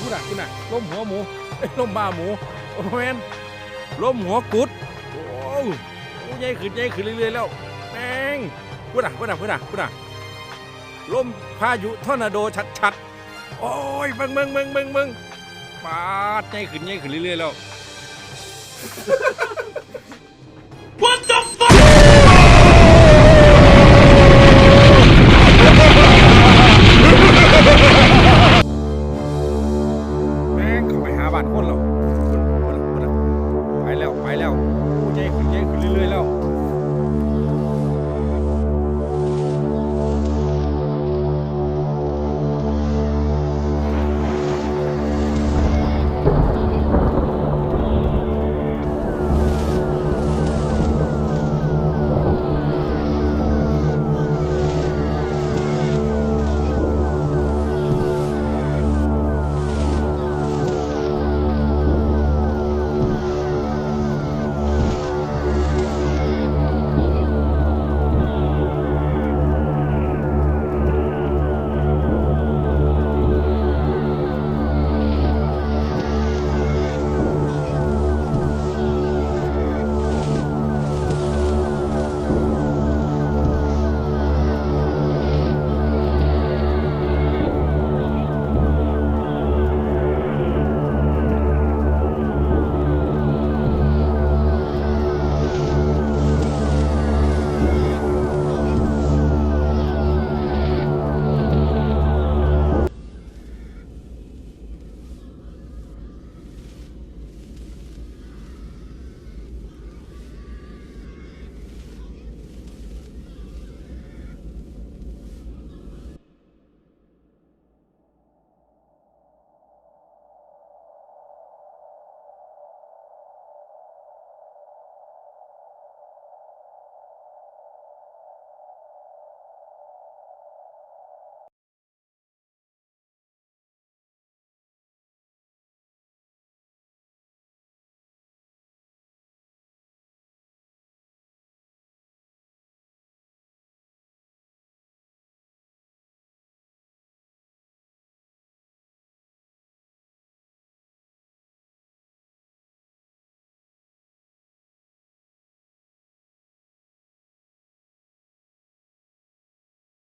พูดอ่ะล้มหัวหมูล้มบ้าหมูโอ้แมนล้มหัวกุดโอ้ใหญ่ขึ้นเรื่อยๆแล้วแม่งพูดอ่ะล้มพายุทอร์นาโดชัดๆโอ้ยเบิ่งปาดใหญ่ขึ้นเรื่อยๆแล้ว What the fuck แม่งเข้าไปหาบ้านคนแล้วไปแล้วผู้ใหญ่ขึ้นเรื่อยๆแล้ว